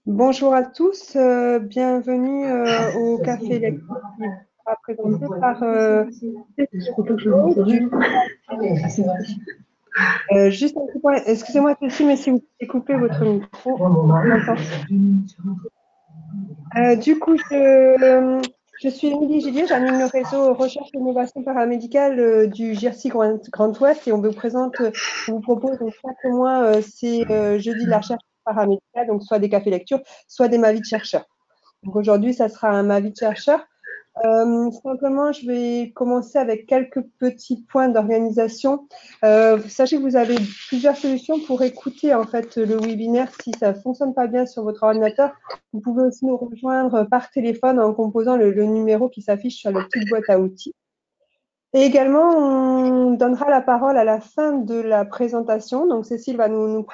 Bonjour à tous, bienvenue au Café Lecture qui sera présenté par Cécile Rousseau du juste un petit point, excusez-moi Cécile, mais si vous pouvez couper votre micro, on entend. Du coup, je suis Émilie Gillier, j'anime le réseau Recherche et Innovation paramédicale du GIRC Grand Ouest et on vous propose donc chaque mois ces jeudis de la recherche paramédicale, donc soit des cafés lecture, soit des mavis de chercheurs. Donc aujourd'hui, ça sera un mavis de chercheur. Simplement, je vais commencer avec quelques petits points d'organisation. Sachez que vous avez plusieurs solutions pour écouter en fait le webinaire si ça ne fonctionne pas bien sur votre ordinateur. Vous pouvez aussi nous rejoindre par téléphone en composant le numéro qui s'affiche sur la petite boîte à outils. Et également, on donnera la parole à la fin de la présentation. Donc, Cécile va nous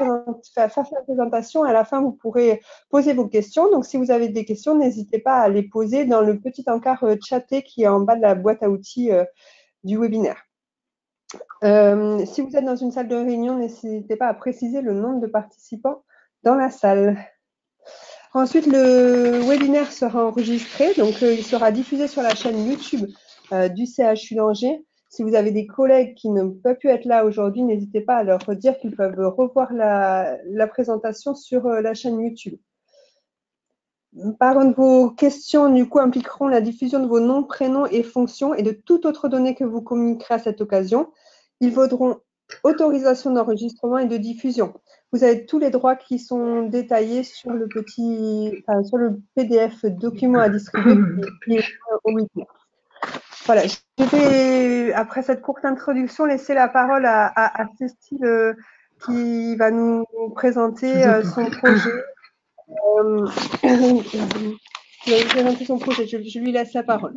faire la présentation. À la fin, vous pourrez poser vos questions. Donc, si vous avez des questions, n'hésitez pas à les poser dans le petit encart chaté qui est en bas de la boîte à outils du webinaire. Si vous êtes dans une salle de réunion, n'hésitez pas à préciser le nombre de participants dans la salle. Ensuite, le webinaire sera enregistré, donc il sera diffusé sur la chaîne YouTube du CHU d'Angers. Si vous avez des collègues qui ne peuvent plus être là aujourd'hui, n'hésitez pas à leur dire qu'ils peuvent revoir la présentation sur la chaîne YouTube. Par contre, vos questions, du coup, impliqueront la diffusion de vos noms, prénoms et fonctions et de toute autre donnée que vous communiquerez à cette occasion. Ils vaudront autorisation d'enregistrement et de diffusion. Vous avez tous les droits qui sont détaillés sur le sur le PDF document à distribuer qui est au wiki. Voilà, je vais, après cette courte introduction, laisser la parole à Cécile qui va nous présenter son projet. Qui va nous présenter son projet. Je lui laisse la parole.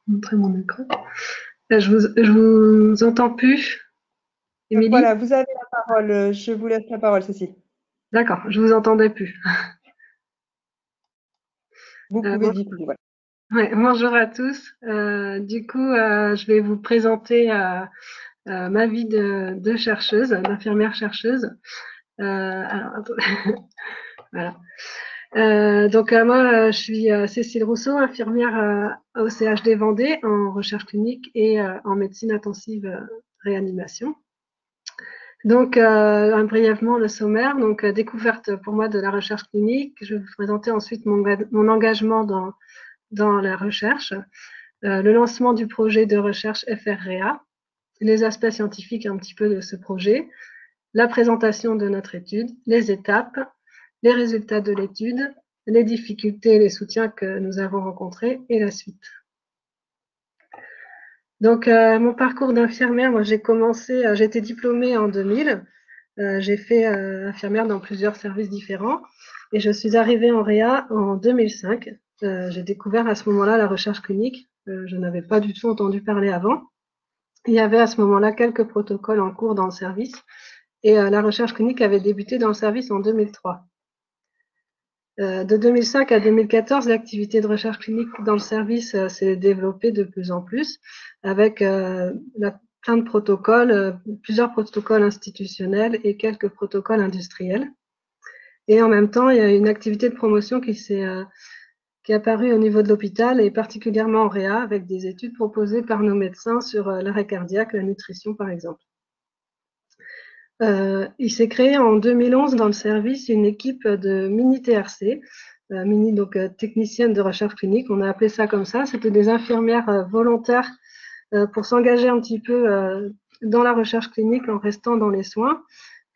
Montrer mon écran. Je vous entends plus, Émilie. Voilà, vous avez la parole. Je vous laisse la parole, Cécile. D'accord, je vous entendais plus. Vous pouvez diffuser. Voilà. Ouais, bonjour à tous. Je vais vous présenter ma vie de chercheuse, d'infirmière chercheuse. Voilà. Moi, je suis Cécile Rousseau, infirmière au CHD Vendée en recherche clinique et en médecine intensive réanimation. Donc, brièvement, le sommaire. Donc, découverte pour moi de la recherche clinique. Je vais vous présenter ensuite mon engagement dans la recherche, le lancement du projet de recherche FRREA, les aspects scientifiques un petit peu de ce projet, la présentation de notre étude, les étapes, les résultats de l'étude, les difficultés et les soutiens que nous avons rencontrés et la suite. Donc, mon parcours d'infirmière, moi, j'ai été diplômée en 2000. J'ai fait infirmière dans plusieurs services différents et je suis arrivée en Réa en 2005. J'ai découvert à ce moment-là la recherche clinique. Je n'avais pas du tout entendu parler avant. Il y avait à ce moment-là quelques protocoles en cours dans le service et la recherche clinique avait débuté dans le service en 2003. De 2005 à 2014, l'activité de recherche clinique dans le service s'est développée de plus en plus avec plein de protocoles, plusieurs protocoles institutionnels et quelques protocoles industriels. Et en même temps, il y a une activité de promotion qui est apparue au niveau de l'hôpital et particulièrement en Réa avec des études proposées par nos médecins sur l'arrêt cardiaque, la nutrition par exemple. Il s'est créé en 2011 dans le service une équipe de mini-TRC, techniciennes de recherche clinique, on a appelé ça comme ça. C'était des infirmières volontaires pour s'engager un petit peu dans la recherche clinique en restant dans les soins.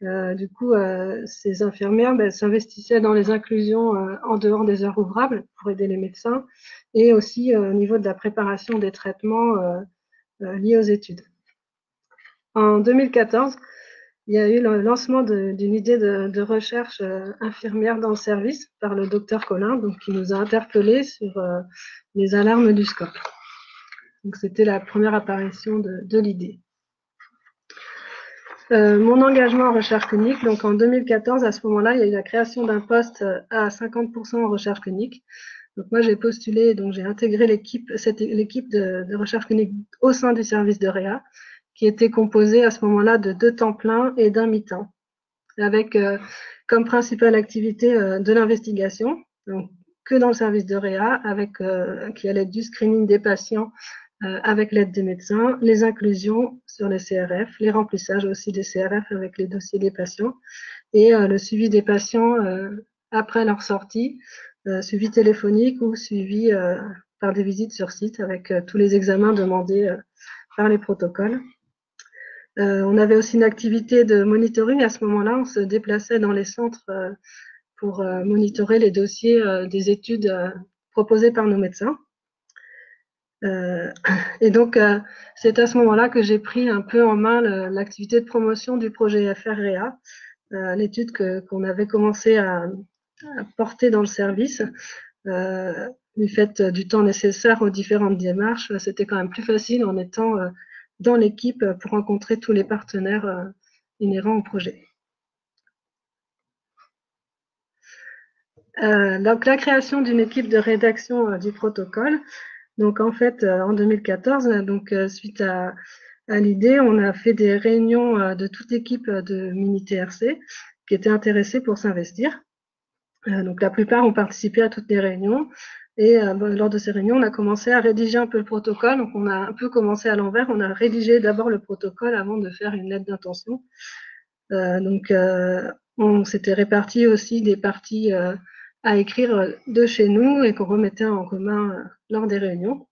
Ces infirmières s'investissaient dans les inclusions en dehors des heures ouvrables pour aider les médecins et aussi au niveau de la préparation des traitements liés aux études. En 2014, il y a eu le lancement d'une idée de recherche infirmière dans le service par le docteur Collin, donc, qui nous a interpellés sur les alarmes du scope. Donc, c'était la première apparition de l'idée. Mon engagement en recherche clinique, donc en 2014, à ce moment-là, il y a eu la création d'un poste à 50% en recherche clinique. Donc moi, j'ai postulé, donc j'ai intégré l'équipe de recherche clinique au sein du service de Réa. qui était composé à ce moment-là de 2 temps plein et d'un mi-temps, avec comme principale activité de l'investigation, donc que dans le service de réa, qui allait du screening des patients avec l'aide des médecins, les inclusions sur les CRF, les remplissages aussi des CRF avec les dossiers des patients et le suivi des patients après leur sortie, suivi téléphonique ou suivi par des visites sur site avec tous les examens demandés par les protocoles. On avait aussi une activité de monitoring à ce moment-là. On se déplaçait dans les centres pour monitorer les dossiers des études proposées par nos médecins. Et donc, c'est à ce moment-là que j'ai pris un peu en main l'activité de promotion du projet FREA, l'étude qu'on avait commencé à porter dans le service. Du fait du temps nécessaire aux différentes démarches, c'était quand même plus facile en étant dans l'équipe pour rencontrer tous les partenaires inhérents au projet. Donc, la création d'une équipe de rédaction du protocole. Donc, en fait, en 2014, donc, suite à l'idée, on a fait des réunions de toute l'équipe de Mini-TRC qui étaient intéressés pour s'investir. Donc, la plupart ont participé à toutes les réunions. Et lors de ces réunions, on a commencé à rédiger un peu le protocole. Donc, on a un peu commencé à l'envers. On a rédigé d'abord le protocole avant de faire une lettre d'intention. Donc, on s'était réparti aussi des parties à écrire de chez nous et qu'on remettait en commun lors des réunions.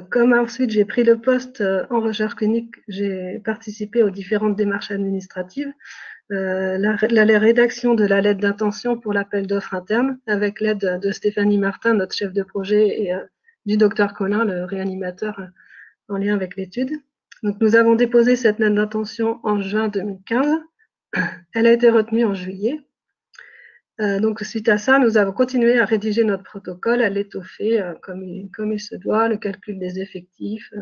Comme ensuite j'ai pris le poste en recherche clinique, j'ai participé aux différentes démarches administratives. La rédaction de la lettre d'intention pour l'appel d'offres interne avec l'aide de Stéphanie Martin, notre chef de projet, et du docteur Colin, le réanimateur en lien avec l'étude. Donc, nous avons déposé cette lettre d'intention en juin 2015. Elle a été retenue en juillet. Donc, suite à ça, nous avons continué à rédiger notre protocole, à l'étoffer comme il se doit, le calcul des effectifs,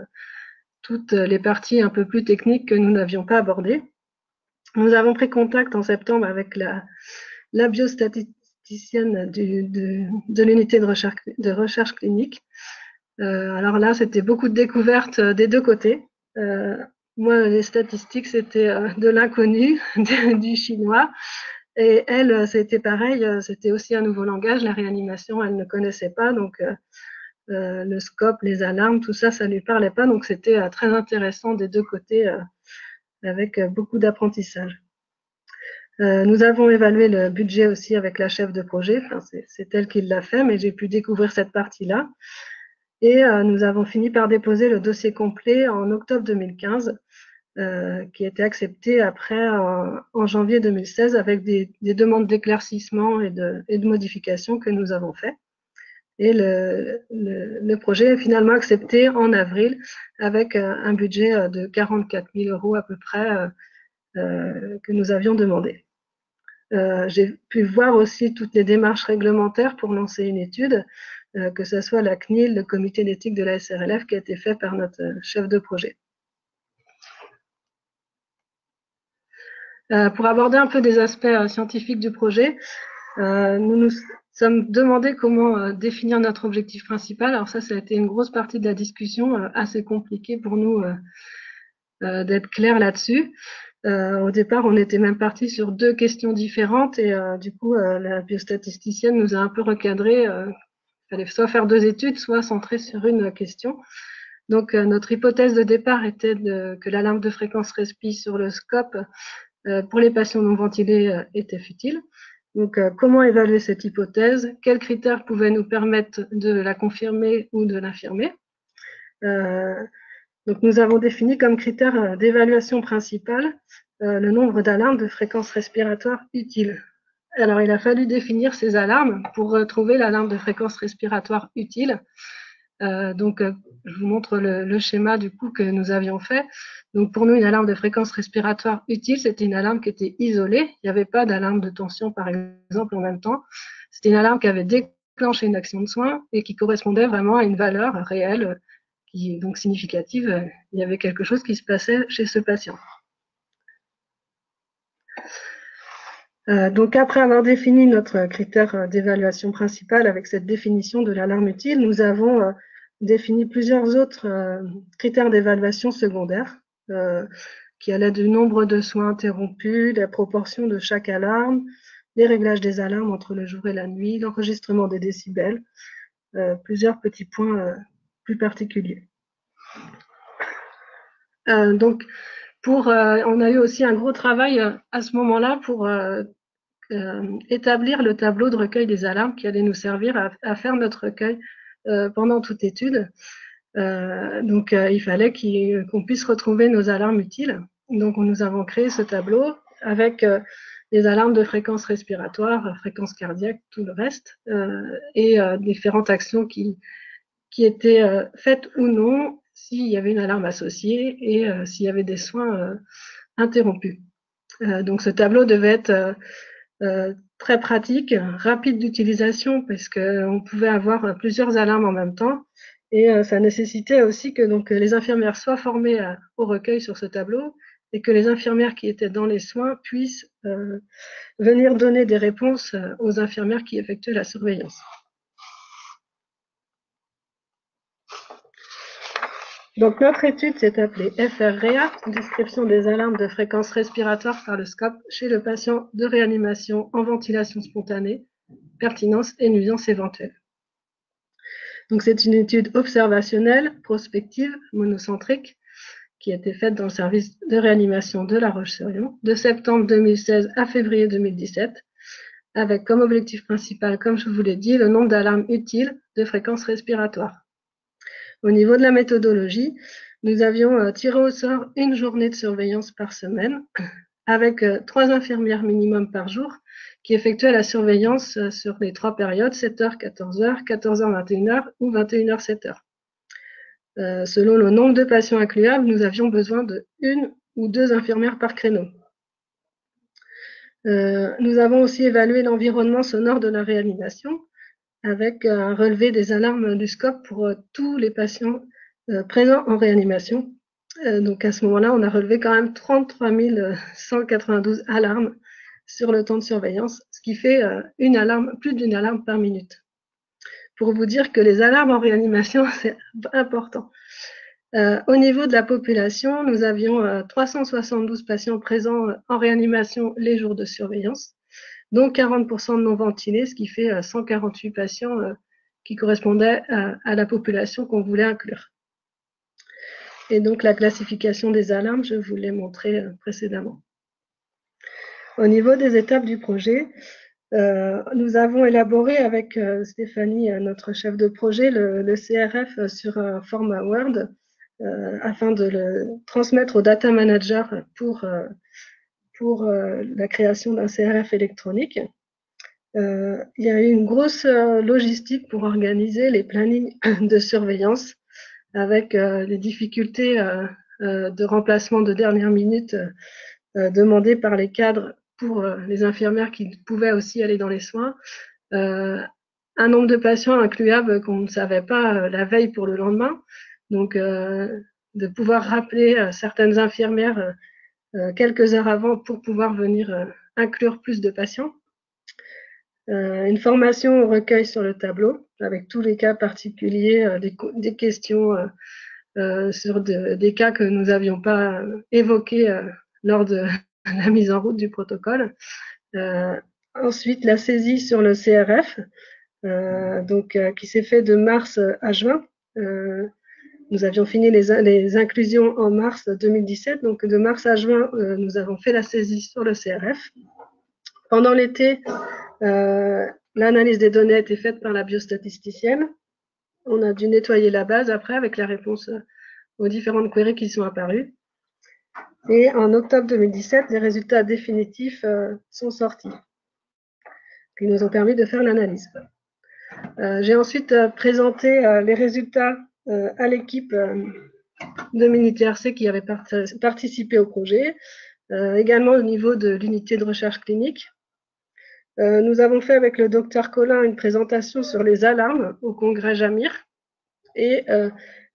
toutes les parties un peu plus techniques que nous n'avions pas abordées. Nous avons pris contact en septembre avec la biostatisticienne de l'unité de recherche clinique. Alors là, c'était beaucoup de découvertes des deux côtés. Moi, les statistiques, c'était de l'inconnu, du chinois. Et elle, c'était pareil, c'était aussi un nouveau langage. La réanimation, elle ne connaissait pas. Donc, le scope, les alarmes, tout ça, ça ne lui parlait pas. Donc, c'était très intéressant des deux côtés avec beaucoup d'apprentissage. Nous avons évalué le budget aussi avec la chef de projet. Enfin, c'est elle qui l'a fait, mais j'ai pu découvrir cette partie-là. Et nous avons fini par déposer le dossier complet en octobre 2015, qui a été accepté après en janvier 2016 avec des demandes d'éclaircissement et de modifications que nous avons fait. Et le projet est finalement accepté en avril avec un budget de 44 000 € à peu près que nous avions demandé. J'ai pu voir aussi toutes les démarches réglementaires pour lancer une étude, que ce soit la CNIL, le comité d'éthique de la SRLF, qui a été fait par notre chef de projet. Pour aborder un peu des aspects scientifiques du projet, nous nous sommes demandé comment définir notre objectif principal. Alors ça a été une grosse partie de la discussion, assez compliqué pour nous d'être clair là-dessus. Au départ, on était même parti sur 2 questions différentes et du coup, la biostatisticienne nous a un peu recadré. Il fallait soit faire 2 études, soit centrer sur une question. Donc, notre hypothèse de départ était que l'alarme de fréquence respi sur le scope pour les patients non ventilés était futile. Donc, comment évaluer cette hypothèse? Quels critères pouvaient nous permettre de la confirmer ou de l'infirmer? Donc, nous avons défini comme critère d'évaluation principale le nombre d'alarmes de fréquence respiratoire utiles. Alors, il a fallu définir ces alarmes pour trouver l'alarme de fréquence respiratoire utile. Donc, je vous montre le schéma du coup que nous avions fait. Donc, pour nous, une alarme de fréquence respiratoire utile, c'était une alarme qui était isolée. Il n'y avait pas d'alarme de tension, par exemple, en même temps. C'était une alarme qui avait déclenché une action de soin et qui correspondait vraiment à une valeur réelle qui est donc significative. Il y avait quelque chose qui se passait chez ce patient. Donc, après avoir défini notre critère d'évaluation principal avec cette définition de l'alarme utile, nous avons défini plusieurs autres critères d'évaluation secondaires qui allaient du nombre de soins interrompus, la proportion de chaque alarme, les réglages des alarmes entre le jour et la nuit, l'enregistrement des décibels, plusieurs petits points plus particuliers. Donc, on a eu aussi un gros travail à ce moment-là pour établir le tableau de recueil des alarmes qui allait nous servir à faire notre recueil pendant toute étude. Donc, il fallait qu'on puisse retrouver nos alarmes utiles. Donc, nous avons créé ce tableau avec des alarmes de fréquence respiratoire, fréquence cardiaque, tout le reste, et différentes actions qui étaient faites ou non s'il y avait une alarme associée et s'il y avait des soins interrompus. Donc, ce tableau devait être très pratique, rapide d'utilisation parce qu'on pouvait avoir plusieurs alarmes en même temps et ça nécessitait aussi que donc, les infirmières soient formées au recueil sur ce tableau et que les infirmières qui étaient dans les soins puissent venir donner des réponses aux infirmières qui effectuaient la surveillance. Donc notre étude s'est appelée FRREA, description des alarmes de fréquence respiratoire par le SCOP chez le patient de réanimation en ventilation spontanée, pertinence et nuisance éventuelle. Donc c'est une étude observationnelle, prospective, monocentrique, qui a été faite dans le service de réanimation de La Roche-sur-Yon de septembre 2016 à février 2017, avec comme objectif principal, comme je vous l'ai dit, le nombre d'alarmes utiles de fréquence respiratoire. Au niveau de la méthodologie, nous avions tiré au sort une journée de surveillance par semaine, avec 3 infirmières minimum par jour, qui effectuaient la surveillance sur les 3 périodes, 7h, 14h, 14h, 21h ou 21h, 7h. Selon le nombre de patients incluables, nous avions besoin de 1 ou 2 infirmières par créneau. Nous avons aussi évalué l'environnement sonore de la réanimation avec un relevé des alarmes du SCOP pour tous les patients présents en réanimation. Donc à ce moment-là, on a relevé quand même 33 192 alarmes sur le temps de surveillance, ce qui fait plus d'une alarme par minute. Pour vous dire que les alarmes en réanimation, c'est important. Au niveau de la population, nous avions 372 patients présents en réanimation les jours de surveillance, dont 40% de non ventilés, ce qui fait 148 patients qui correspondaient à la population qu'on voulait inclure. Et donc la classification des alarmes, je vous l'ai montré précédemment. Au niveau des étapes du projet, nous avons élaboré avec Stéphanie, notre chef de projet, le CRF sur un format Word afin de le transmettre au data manager pour la création d'un CRF électronique. Il y a eu une grosse logistique pour organiser les plannings de surveillance avec les difficultés de remplacement de dernière minute demandées par les cadres pour les infirmières qui pouvaient aussi aller dans les soins. Un nombre de patients incluables qu'on ne savait pas la veille pour le lendemain. Donc, de pouvoir rappeler certaines infirmières quelques heures avant pour pouvoir venir inclure plus de patients. Une formation au recueil sur le tableau, avec tous les cas particuliers, des questions sur des cas que nous n'avions pas évoqués lors de la mise en route du protocole. Ensuite, la saisie sur le CRF, qui s'est fait de mars à juin. Nous avions fini les inclusions en mars 2017, donc de mars à juin, nous avons fait la saisie sur le CRF. Pendant l'été, l'analyse des données a été faite par la biostatisticienne. On a dû nettoyer la base après avec la réponse aux différentes queries qui sont apparues. Et en octobre 2017, les résultats définitifs sont sortis, qui nous ont permis de faire l'analyse. J'ai ensuite présenté les résultats à l'équipe de Mini-TRC qui avait participé au projet, également au niveau de l'unité de recherche clinique. Nous avons fait avec le docteur Collin une présentation sur les alarmes au congrès Jamir et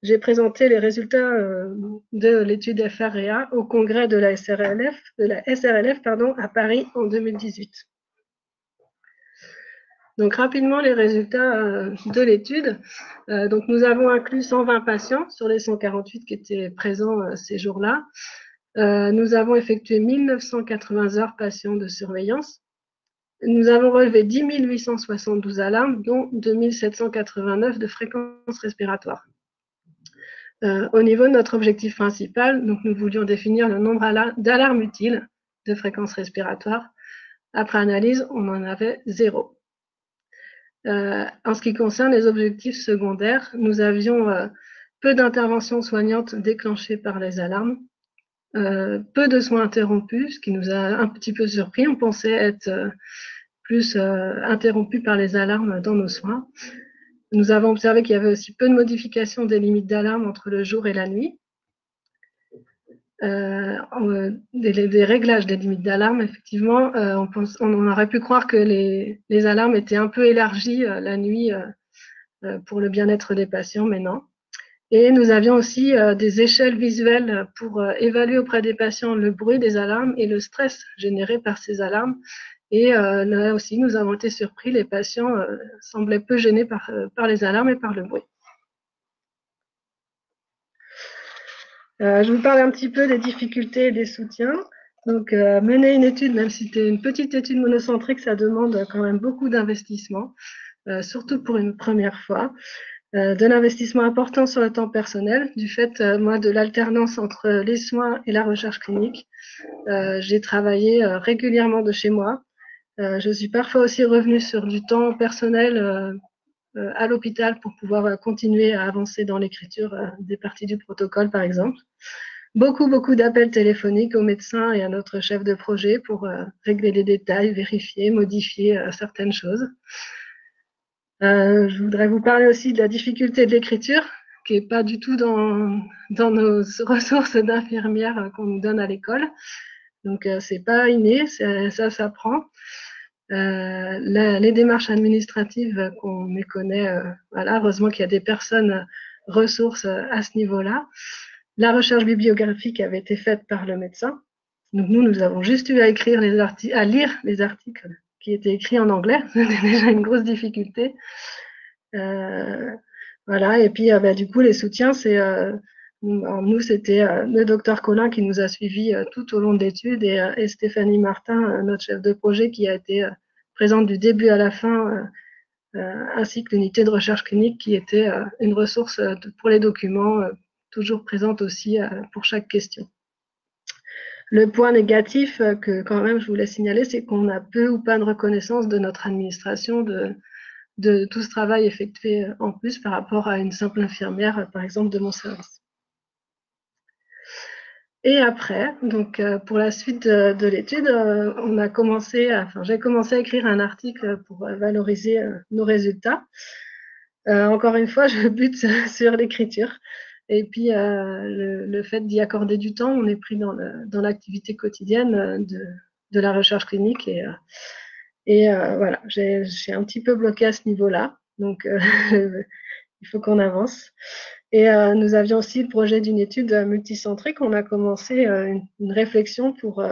j'ai présenté les résultats de l'étude FREA au congrès de la SRLF, à Paris en 2018. Donc rapidement les résultats de l'étude. Donc nous avons inclus 120 patients sur les 148 qui étaient présents ces jours-là. Nous avons effectué 1980 heures patients de surveillance. Nous avons relevé 10 872 alarmes, dont 2 789 de fréquences respiratoires. Au niveau de notre objectif principal, donc nous voulions définir le nombre d'alarmes utiles de fréquences respiratoires. Après analyse, on en avait 0. En ce qui concerne les objectifs secondaires, nous avions peu d'interventions soignantes déclenchées par les alarmes, peu de soins interrompus, ce qui nous a un petit peu surpris. On pensait être plus interrompus par les alarmes dans nos soins. Nous avons observé qu'il y avait aussi peu de modifications des limites d'alarme entre le jour et la nuit. Des réglages des limites d'alarme, effectivement, on aurait pu croire que les alarmes étaient un peu élargies la nuit pour le bien-être des patients, mais non. Et nous avions aussi des échelles visuelles pour évaluer auprès des patients le bruit des alarmes et le stress généré par ces alarmes. Et là aussi, nous avons été surpris, les patients semblaient peu gênés par les alarmes et par le bruit. Je vous parle un petit peu des difficultés et des soutiens. Donc, mener une étude, même si c'était une petite étude monocentrique, ça demande quand même beaucoup d'investissement, surtout pour une première fois. De l'investissement important sur le temps personnel, du fait, moi, de l'alternance entre les soins et la recherche clinique. J'ai travaillé régulièrement de chez moi. Je suis parfois aussi revenue sur du temps personnel à l'hôpital pour pouvoir continuer à avancer dans l'écriture des parties du protocole, par exemple. Beaucoup d'appels téléphoniques aux médecins et à notre chef de projet pour régler les détails, vérifier, modifier certaines choses. Je voudrais vous parler aussi de la difficulté de l'écriture, qui n'est pas du tout dans nos ressources d'infirmières qu'on nous donne à l'école. Donc, c'est pas inné, ça s'apprend. Les démarches administratives qu'on méconnaît, voilà, heureusement qu'il y a des personnes ressources à ce niveau-là. La recherche bibliographique avait été faite par le médecin. Donc nous avons juste eu à écrire à lire les articles qui étaient écrits en anglais. C'était déjà une grosse difficulté. Voilà. Et puis du coup, les soutiens, nous, c'était le docteur Colin qui nous a suivis tout au long de l'étude et Stéphanie Martin, notre chef de projet, qui a été présente du début à la fin, ainsi que l'unité de recherche clinique qui était une ressource pour les documents, toujours présente aussi pour chaque question. Le point négatif que quand même je voulais signaler, c'est qu'on a peu ou pas de reconnaissance de notre administration de tout ce travail effectué en plus par rapport à une simple infirmière, par exemple, de mon service. Et après, donc pour la suite de l'étude, j'ai commencé à écrire un article pour valoriser nos résultats. Encore une fois, je bute sur l'écriture. Et puis, le fait d'y accorder du temps, on est pris dans l'activité quotidienne de la recherche clinique. Et voilà, j'ai un petit peu bloqué à ce niveau-là. Donc, il faut qu'on avance. Et nous avions aussi le projet d'une étude multicentrique. On a commencé une réflexion pour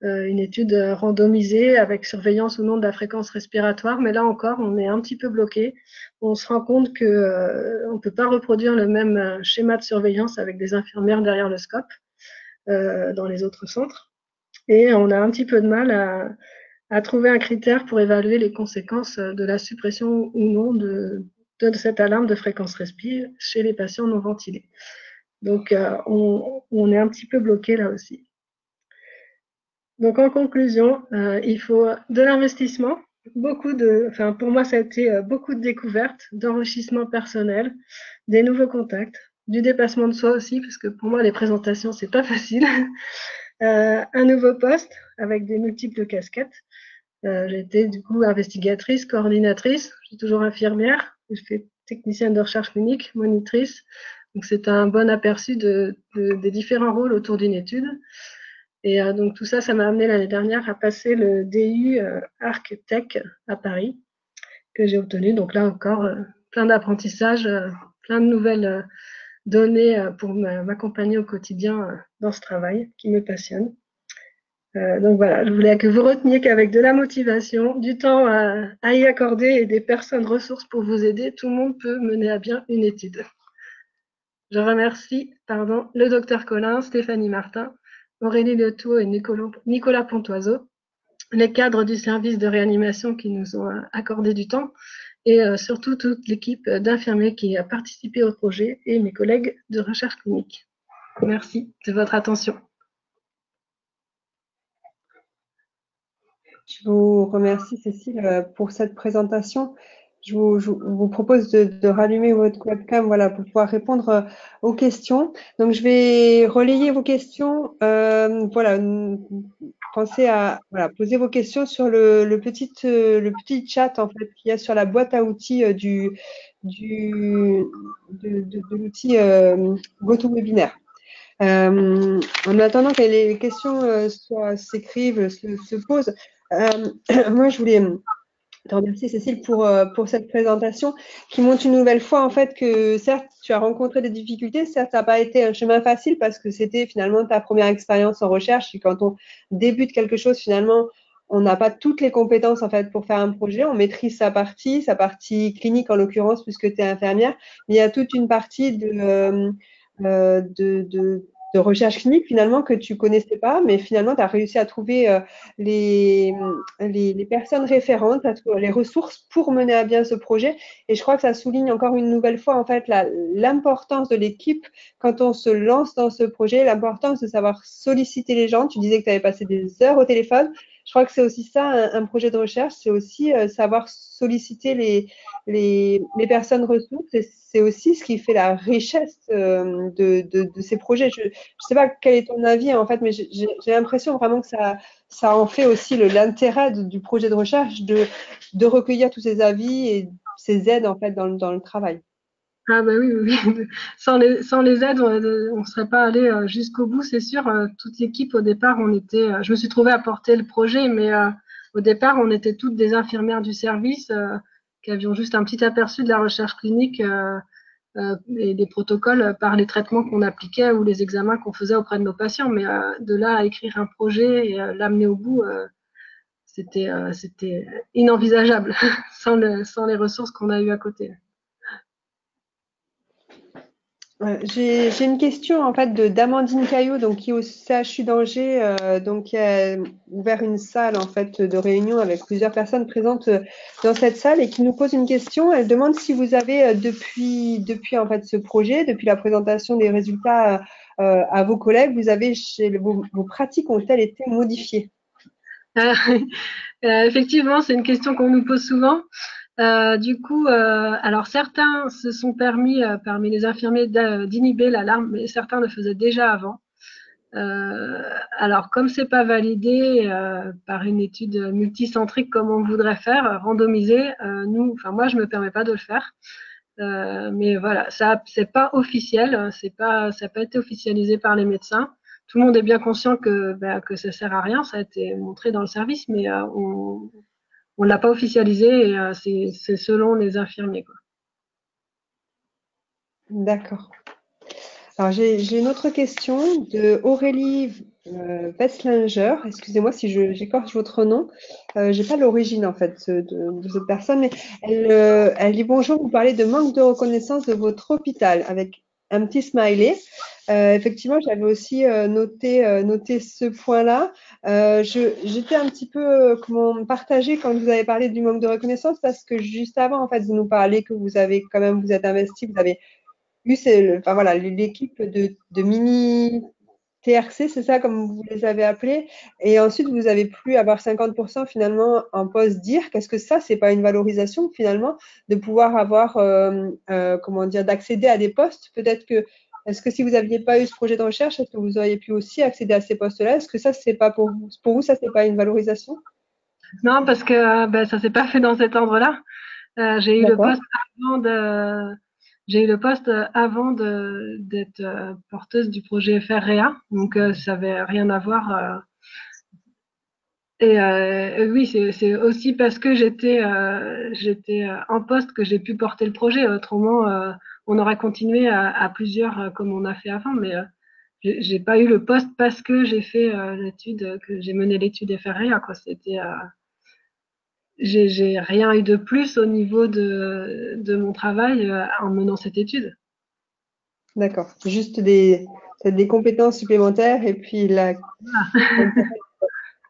une étude randomisée avec surveillance ou non de la fréquence respiratoire. Mais là encore, on est un petit peu bloqué. On se rend compte qu'on ne peut pas reproduire le même schéma de surveillance avec des infirmières derrière le scope dans les autres centres. Et on a un petit peu de mal à trouver un critère pour évaluer les conséquences de la suppression ou non de cette alarme de fréquence respi chez les patients non ventilés. Donc, on est un petit peu bloqué là aussi. Donc, en conclusion, il faut de l'investissement, pour moi, ça a été beaucoup de découvertes, d'enrichissement personnel, des nouveaux contacts, du dépassement de soi aussi, parce que pour moi, les présentations, c'est pas facile. Un nouveau poste avec des multiples casquettes. J'étais du coup investigatrice, coordinatrice, je suis toujours infirmière, je fais technicienne de recherche clinique, monitrice. Donc c'est un bon aperçu des différents rôles autour d'une étude. Et donc tout ça, ça m'a amené l'année dernière à passer le DU Arc Tech à Paris, que j'ai obtenu. Donc là encore, plein d'apprentissages, plein de nouvelles données pour m'accompagner au quotidien dans ce travail qui me passionne. Donc voilà, je voulais que vous reteniez qu'avec de la motivation, du temps à y accorder et des personnes ressources pour vous aider, tout le monde peut mener à bien une étude. Je remercie le docteur Colin, Stéphanie Martin, Aurélie Letou et Nicolas Pontoiseau, les cadres du service de réanimation qui nous ont accordé du temps et surtout toute l'équipe d'infirmiers qui a participé au projet et mes collègues de recherche clinique. Merci de votre attention. Je vous remercie, Cécile, pour cette présentation. Je vous propose de rallumer votre webcam, voilà, pour pouvoir répondre aux questions. Donc, je vais relayer vos questions. Voilà, pensez à voilà, poser vos questions sur le petit chat en fait qu'il y a sur la boîte à outils de l'outil GoToWebinar. En attendant que les questions s'écrivent, se posent, moi je voulais te remercier Cécile pour cette présentation qui montre une nouvelle fois en fait que certes tu as rencontré des difficultés, certes ça n'a pas été un chemin facile parce que c'était finalement ta première expérience en recherche et quand on débute quelque chose finalement on n'a pas toutes les compétences en fait pour faire un projet, on maîtrise sa partie clinique en l'occurrence puisque tu es infirmière, mais il y a toute une partie euh, de, de, de recherche clinique finalement que tu connaissais pas, mais finalement tu as réussi à trouver les, les personnes référentes, les ressources pour mener à bien ce projet. Et je crois que ça souligne encore une nouvelle fois en fait l'importance de l'équipe quand on se lance dans ce projet, l'importance de savoir solliciter les gens. Tu disais que tu avais passé des heures au téléphone. Je crois que c'est aussi ça, un projet de recherche, c'est aussi savoir solliciter les personnes ressources. Et c'est aussi ce qui fait la richesse de ces projets. Je ne sais pas quel est ton avis en fait, mais j'ai l'impression vraiment que ça en fait aussi l'intérêt du projet de recherche de recueillir tous ces avis et ces aides en fait dans le travail. Ah bah oui, oui, oui. Sans les aides, on ne serait pas allé jusqu'au bout, c'est sûr. Toute l'équipe, au départ, je me suis trouvée à porter le projet, mais au départ, on était toutes des infirmières du service qui avions juste un petit aperçu de la recherche clinique et des protocoles par les traitements qu'on appliquait ou les examens qu'on faisait auprès de nos patients. Mais de là à écrire un projet et l'amener au bout, c'était inenvisageable sans les ressources qu'on a eues à côté. J'ai une question en fait d'Amandine Caillot, donc qui est au CHU d'Angers, donc qui a ouvert une salle en fait de réunion avec plusieurs personnes présentes dans cette salle et qui nous pose une question. Elle demande si vous avez depuis en fait ce projet, depuis la présentation des résultats à vos collègues, vos pratiques ont-elles été modifiées? Effectivement, c'est une question qu'on nous pose souvent. Du coup, alors certains se sont permis parmi les infirmiers d'inhiber l'alarme, mais certains le faisaient déjà avant. Alors, comme c'est pas validé par une étude multicentrique comme on voudrait faire, randomisée, moi, je me permets pas de le faire. Mais voilà, ça, c'est pas officiel, ça n'a pas été officialisé par les médecins. Tout le monde est bien conscient que ça sert à rien, ça a été montré dans le service, mais on l'a pas officialisé et c'est selon les infirmiers, quoi. D'accord. Alors, j'ai une autre question de Aurélie Wetzlinger. Excusez-moi si j'écorche votre nom. J'ai pas l'origine en fait de cette personne, mais elle dit bonjour. Vous parlez de manque de reconnaissance de votre hôpital avec un petit smiley. Effectivement, j'avais aussi noté ce point-là. J'étais un petit peu comment partagée quand vous avez parlé du manque de reconnaissance parce que juste avant, en fait, vous nous parlez que vous avez quand même vous êtes investi, vous avez enfin voilà, l'équipe de mini TRC, c'est ça comme vous les avez appelés. Et ensuite, vous avez pu avoir 50% finalement en poste dire. Qu'est-ce que ça, c'est pas une valorisation finalement de pouvoir avoir, comment dire, d'accéder à des postes. Peut-être que, est-ce que si vous n'aviez pas eu ce projet de recherche, est-ce que vous auriez pu aussi accéder à ces postes-là? Est-ce que ça, c'est pas pour vous, ça, c'est pas une valorisation? Non, parce que ça s'est pas fait dans cet ordre-là. J'ai eu le D'accord. poste avant de, j'ai eu le poste avant d'être porteuse du projet FREA, donc ça avait rien à voir. Et oui, c'est aussi parce que j'étais en poste que j'ai pu porter le projet. Autrement, on aurait continué à plusieurs comme on a fait avant, mais j'ai pas eu le poste parce que j'ai fait que j'ai mené l'étude FREA, quoi. J'ai rien eu de plus au niveau de mon travail en menant cette étude. D'accord. Juste peut-être des compétences supplémentaires et puis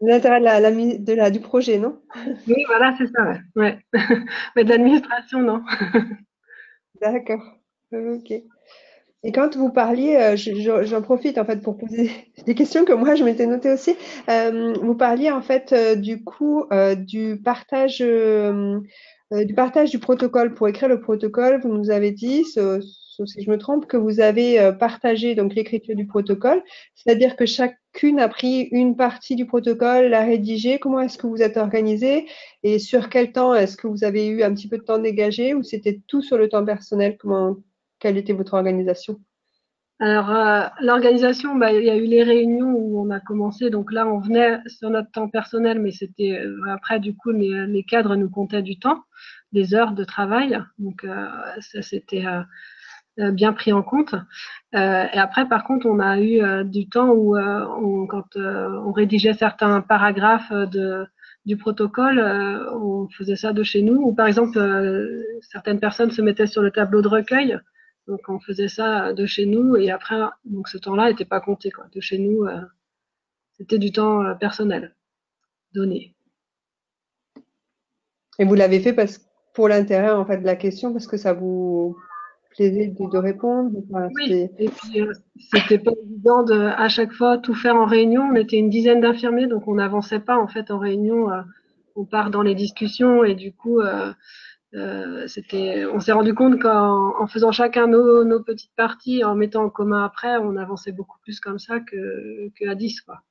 l'intérêt du projet, non? Oui, voilà, c'est ça, ouais. Ouais. Mais de l'administration, non. D'accord. Ok. Et quand vous parliez, j'en profite en fait pour poser des questions que moi je m'étais notées aussi. Vous parliez en fait du coup du partage du protocole. Pour écrire le protocole, vous nous avez dit, sauf si je me trompe, que vous avez partagé donc l'écriture du protocole, c'est-à-dire que chacune a pris une partie du protocole, l'a rédigé. Comment est-ce que vous êtes organisé et sur quel temps est-ce que vous avez eu un petit peu de temps dégagé ou c'était tout sur le temps personnel? Quelle était votre organisation? Alors, l'organisation, bah, il y a eu les réunions où on a commencé. Donc là, on venait sur notre temps personnel, mais c'était après, du coup, les cadres nous comptaient du temps, des heures de travail. Donc, ça, c'était bien pris en compte. Et après, par contre, on a eu du temps où, quand on rédigeait certains paragraphes du protocole, on faisait ça de chez nous. Ou par exemple, certaines personnes se mettaient sur le tableau de recueil. Donc, on faisait ça de chez nous. Et après, donc ce temps-là n'était pas compté, quoi. De chez nous, c'était du temps personnel donné. Et vous l'avez fait pour l'intérêt en fait de la question, parce que ça vous plaisait de répondre. Enfin, Oui, et puis c'était pas évident de à chaque fois tout faire en réunion. On était une dizaine d'infirmiers, donc on n'avançait pas en fait en réunion. On part dans les discussions et du coup, on s'est rendu compte qu'en faisant chacun nos petites parties, en mettant en commun après, on avançait beaucoup plus comme ça que à 10, quoi.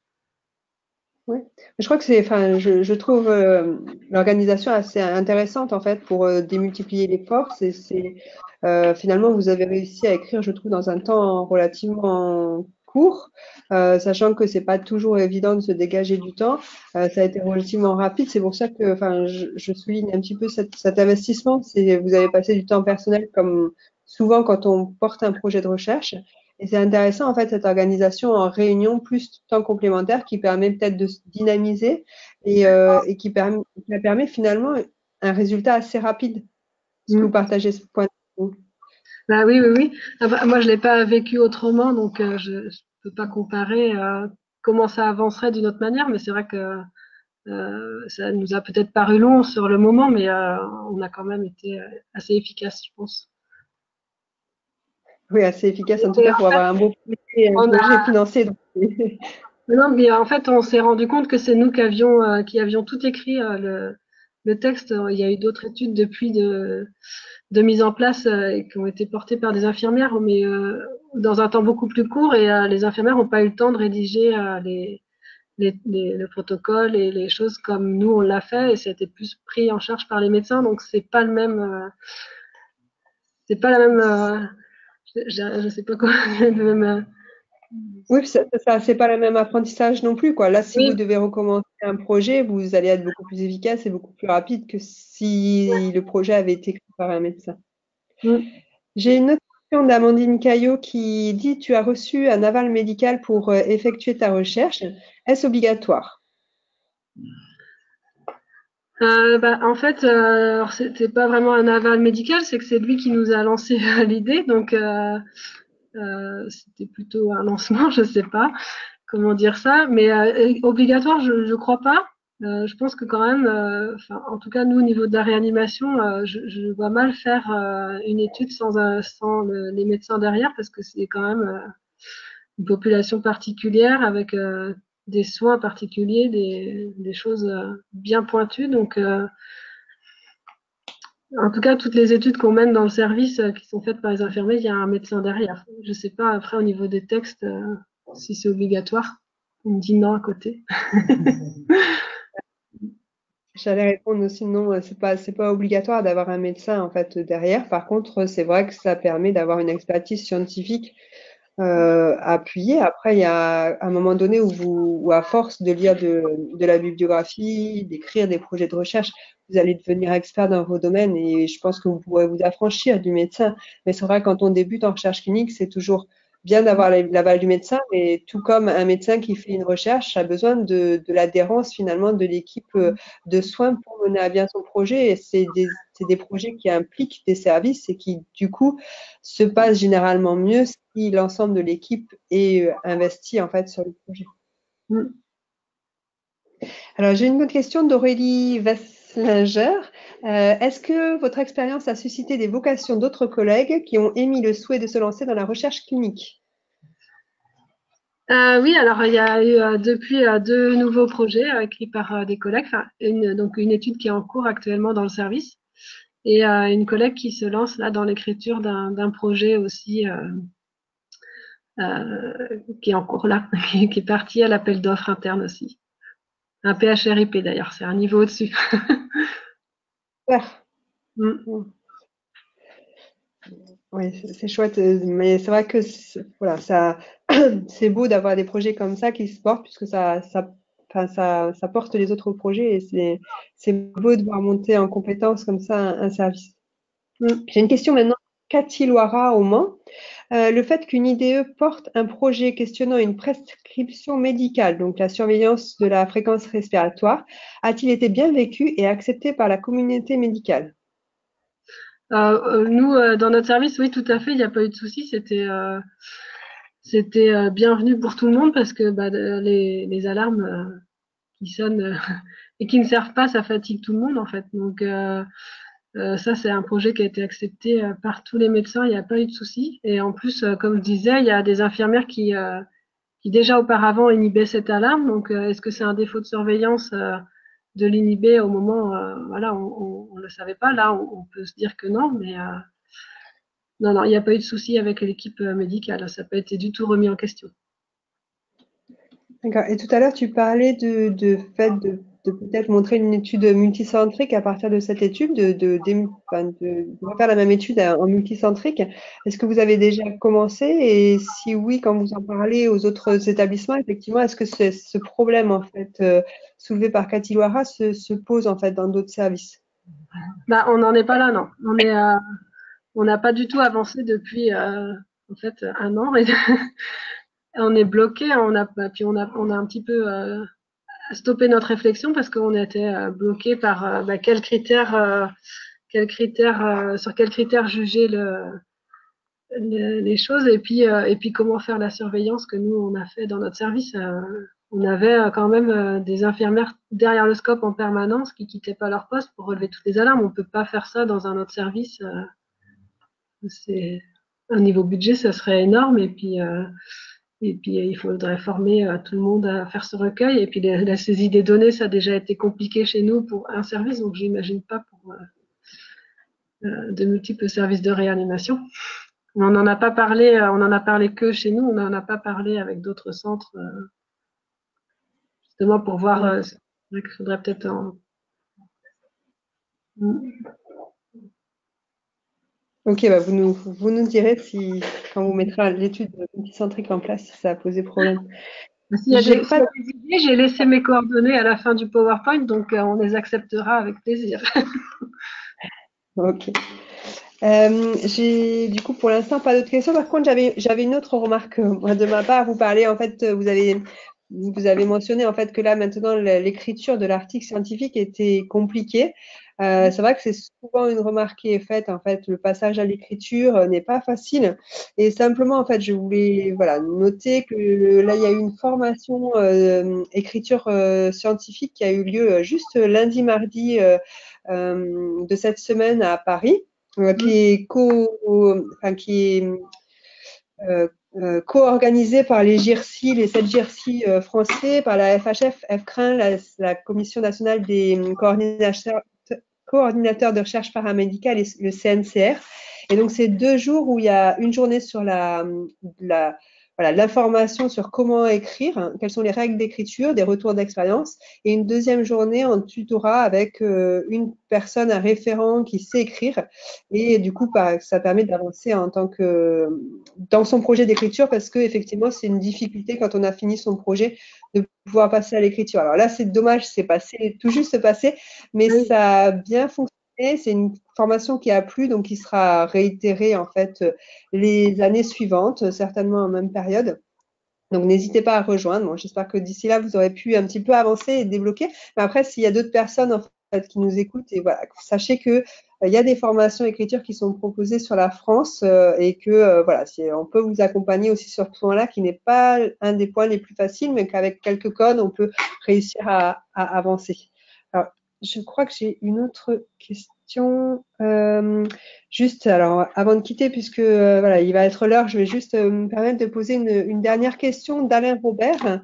ouais. Je crois que enfin, je trouve l'organisation assez intéressante en fait pour démultiplier les forces et finalement vous avez réussi à écrire, je trouve, dans un temps relativement court, sachant que c'est pas toujours évident de se dégager du temps. Ça a été relativement rapide, c'est pour ça que, enfin, je souligne un petit peu cet investissement. Vous avez passé du temps personnel comme souvent quand on porte un projet de recherche. Et c'est intéressant, en fait, cette organisation en réunion plus temps complémentaire qui permet peut-être de se dynamiser et qui permet finalement un résultat assez rapide. Est-ce que vous Mm. partagez ce point de vue? Bah oui, oui, oui. Ah bah, moi, je l'ai pas vécu autrement, donc je peux pas comparer comment ça avancerait d'une autre manière, mais c'est vrai que ça nous a peut-être paru long sur le moment, mais on a quand même été assez efficace, je pense. Oui, assez efficace en tout Et cas en pour fait, avoir un on projet a, financé. non, mais en fait, on s'est rendu compte que c'est nous qui avions tout écrit le texte. Il y a eu d'autres études depuis de mise en place et qui ont été portées par des infirmières, mais dans un temps beaucoup plus court. Et les infirmières n'ont pas eu le temps de rédiger le protocole et les choses comme nous on l'a fait, et ça a été plus pris en charge par les médecins. Donc c'est pas la même. Je sais pas quoi. Le même, Oui, c'est pas le même apprentissage non plus, quoi. Là, si vous oui. devez recommencer un projet, vous allez être beaucoup plus efficace et beaucoup plus rapide que si le projet avait été écrit par un médecin. Mm. J'ai une autre question d'Amandine Caillot qui dit: Tu as reçu un aval médical pour effectuer ta recherche. Est-ce obligatoire? Bah, en fait, alors c'était pas vraiment un aval médical, c'est que c'est lui qui nous a lancé l'idée, donc c'était plutôt un lancement, je sais pas comment dire ça, mais obligatoire, je crois pas. Je pense que quand même, en tout cas nous au niveau de la réanimation, je vois mal faire une étude sans les médecins derrière, parce que c'est quand même une population particulière avec des soins particuliers, des choses bien pointues. Donc, en tout cas, toutes les études qu'on mène dans le service qui sont faites par les infirmiers, il y a un médecin derrière. Je ne sais pas après au niveau des textes si c'est obligatoire. On me dit non à côté. J'allais répondre aussi non, c'est pas obligatoire d'avoir un médecin en fait derrière. Par contre, c'est vrai que ça permet d'avoir une expertise scientifique appuyée. Après, il y a un moment donné où à force de lire de la bibliographie, d'écrire des projets de recherche, vous allez devenir expert dans vos domaines et je pense que vous pourrez vous affranchir du médecin. Mais c'est vrai, quand on débute en recherche clinique, c'est toujours bien d'avoir l'aval du médecin, mais tout comme un médecin qui fait une recherche a besoin de l'adhérence finalement de l'équipe de soins pour mener à bien son projet. Et c'est des projets qui impliquent des services et qui, du coup, se passent généralement mieux si l'ensemble de l'équipe est investi en fait sur le projet. Alors, j'ai une autre question d'Aurélie Wasslinger. Est-ce que votre expérience a suscité des vocations d'autres collègues qui ont émis le souhait de se lancer dans la recherche clinique? Oui, alors il y a eu depuis deux nouveaux projets écrits par des collègues, enfin, donc une étude qui est en cours actuellement dans le service et une collègue qui se lance là dans l'écriture d'un projet aussi qui est en cours là, qui est parti à l'appel d'offres interne aussi. Un PHRIP d'ailleurs, c'est un niveau au-dessus. Super. Mm. Oui, c'est chouette, mais c'est vrai que voilà, ça, c'est beau d'avoir des projets comme ça qui se portent puisque enfin, ça porte les autres projets et c'est beau de voir monter en compétence comme ça un service. J'ai une question maintenant. Cathy Loira au Mans. Le fait qu'une IDE porte un projet questionnant une prescription médicale, donc la surveillance de la fréquence respiratoire, a-t-il été bien vécu et accepté par la communauté médicale? Nous, dans notre service, oui, tout à fait, il n'y a pas eu de souci. C'était bienvenu pour tout le monde parce que bah, les alarmes qui sonnent et qui ne servent pas, ça fatigue tout le monde en fait. Donc ça, c'est un projet qui a été accepté par tous les médecins. Il n'y a pas eu de souci. Et en plus, comme je disais, il y a des infirmières qui déjà auparavant inhibaient cette alarme. Donc, est-ce que c'est un défaut de surveillance de l'inhiber au moment, voilà, on ne le savait pas. Là, on peut se dire que non, mais non, non, il n'y a pas eu de souci avec l'équipe médicale. Ça n'a pas été du tout remis en question. D'accord. Et tout à l'heure, tu parlais de fait de peut-être montrer une étude multicentrique à partir de cette étude, enfin, de refaire la même étude en multicentrique. Est-ce que vous avez déjà commencé? Et si oui, quand vous en parlez aux autres établissements, effectivement, est-ce que ce problème en fait soulevé par Cathy Loira se pose en fait dans d'autres services? Bah, on n'en est pas là, non. On n'a pas du tout avancé depuis en fait un an. Et on est bloqué. Puis on a un petit peu stoppé notre réflexion parce qu'on était bloqué par bah, sur quels critères juger les choses et puis comment faire la surveillance que nous on a fait dans notre service. On avait quand même des infirmières derrière le scope en permanence qui quittaient pas leur poste pour relever toutes les alarmes. On peut pas faire ça dans un autre service. C'est un niveau budget, ça serait énorme et puis il faudrait former tout le monde à faire ce recueil. Et puis la saisie des données, ça a déjà été compliqué chez nous pour un service, donc j'imagine pas pour de multiples services de réanimation. On n'en a pas parlé, on en a parlé que chez nous, on n'en a pas parlé avec d'autres centres, justement pour voir. C'est vrai qu'il faudrait peut-être en. Ok, bah vous nous direz si, quand vous mettrez l'étude multicentrique en place, si ça a posé problème. S'il y a J'ai des, s'il y pas a des idées, j'ai laissé mes coordonnées à la fin du PowerPoint, donc on les acceptera avec plaisir. Ok. J'ai du coup pour l'instant pas d'autres questions. Par contre, j'avais une autre remarque moi, de ma part. Vous parlez en fait, vous avez mentionné en fait que là maintenant l'écriture de l'article scientifique était compliquée. C'est vrai que c'est souvent une remarque qui est faite. En fait, le passage à l'écriture n'est pas facile. Et simplement en fait, je voulais voilà noter que là il y a eu une formation écriture scientifique qui a eu lieu juste lundi, mardi de cette semaine à Paris qui est enfin, qui est co-organisé par les GIRSI, les 7 GIRSI français, par la FHF, FCRIN, la Commission nationale des coordinateurs de recherche paramédicale et le CNCR. Et donc, c'est 2 jours où il y a une journée sur voilà, l'information sur comment écrire, hein, quelles sont les règles d'écriture, des retours d'expérience, et une deuxième journée en tutorat avec une personne, un référent qui sait écrire. Et du coup, ça permet d'avancer en tant que dans son projet d'écriture parce que effectivement, c'est une difficulté quand on a fini son projet de pouvoir passer à l'écriture. Alors là, c'est dommage, c'est passé tout juste passé, mais Oui. ça a bien fonctionné année. C'est une formation qui a plu, donc qui sera réitérée en fait les années suivantes, certainement en même période. Donc, n'hésitez pas à rejoindre. Bon, j'espère que d'ici là, vous aurez pu un petit peu avancer et débloquer. Mais après, s'il y a d'autres personnes en fait, qui nous écoutent, et voilà, sachez que il y a des formations écriture qui sont proposées sur la France et que voilà, on peut vous accompagner aussi sur ce point-là, qui n'est pas un des points les plus faciles, mais qu'avec quelques codes, on peut réussir à avancer. Alors, je crois que j'ai une autre question. Juste, alors, avant de quitter, puisque voilà, il va être l'heure, je vais juste me permettre de poser une dernière question d'Alain Robert.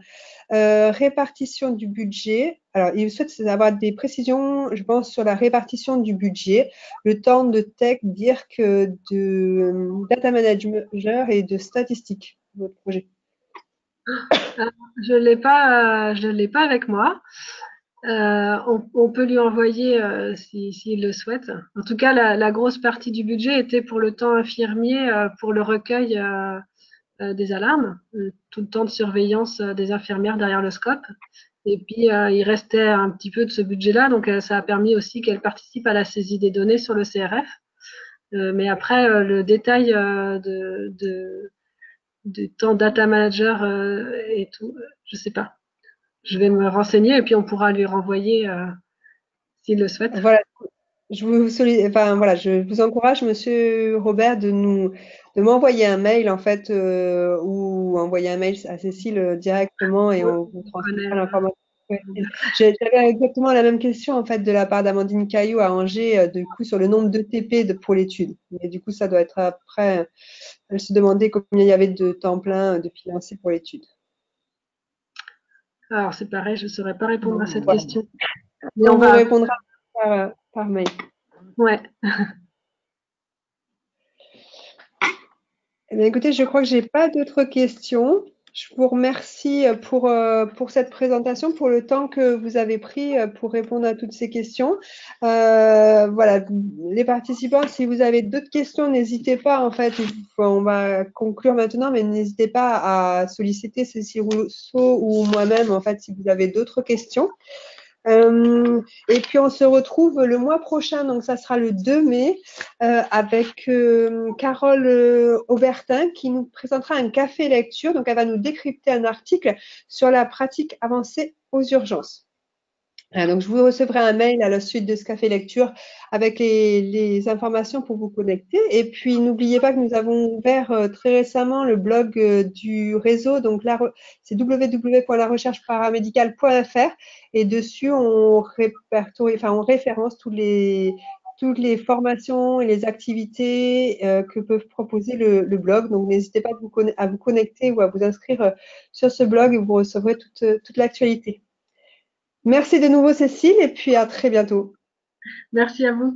Répartition du budget. Alors, il souhaite avoir des précisions, je pense, sur la répartition du budget, le temps de tech, DIRC, de data manager et de statistique, votre projet. Je l'ai pas avec moi. On peut lui envoyer s'il le souhaite. En tout cas, la grosse partie du budget était pour le temps infirmier, pour le recueil des alarmes, tout le temps de surveillance des infirmières derrière le scope. Et puis, il restait un petit peu de ce budget-là, donc ça a permis aussi qu'elle participe à la saisie des données sur le CRF. Mais après, le détail de temps data manager et tout, je sais pas. Je vais me renseigner et puis on pourra lui renvoyer s'il le souhaite. Voilà, je vous encourage, Monsieur Robert, de m'envoyer un mail en fait, ou envoyer un mail à Cécile directement et Oui, on vous on transmettra connaît, l'information. Ouais. J'avais exactement la même question en fait de la part d'Amandine Caillou à Angers, du coup sur le nombre de TP pour l'étude. Et du coup, ça doit être après. Elle se demandait combien il y avait de temps plein de financés pour l'étude. alors c'est pareil, je ne saurais pas répondre à cette Voilà. question. Mais On on vous va, répondra par mail. ouais. Eh bien, écoutez, je crois que j'ai pas d'autres questions. Je vous remercie pour cette présentation, pour le temps que vous avez pris pour répondre à toutes ces questions. Voilà, les participants, si vous avez d'autres questions, n'hésitez pas. En fait, on va conclure maintenant, mais n'hésitez pas à solliciter Cécile Rousseau ou moi-même, en fait, si vous avez d'autres questions. Et puis on se retrouve le mois prochain, donc ça sera le 2 mai, avec Carole Aubertin qui nous présentera un café lecture. Donc elle va nous décrypter un article sur la pratique avancée aux urgences. Donc, je vous recevrai un mail à la suite de ce café lecture avec les informations pour vous connecter. Et puis, n'oubliez pas que nous avons ouvert très récemment le blog du réseau. Donc, c'est www.larechercheparamédicale.fr. Et dessus, on répertorie, enfin, on référence toutes les formations et les activités que peuvent proposer le blog. Donc, n'hésitez pas à vous connecter ou à vous inscrire sur ce blog et vous recevrez toute l'actualité. Merci de nouveau, Cécile, et puis à très bientôt. Merci à vous.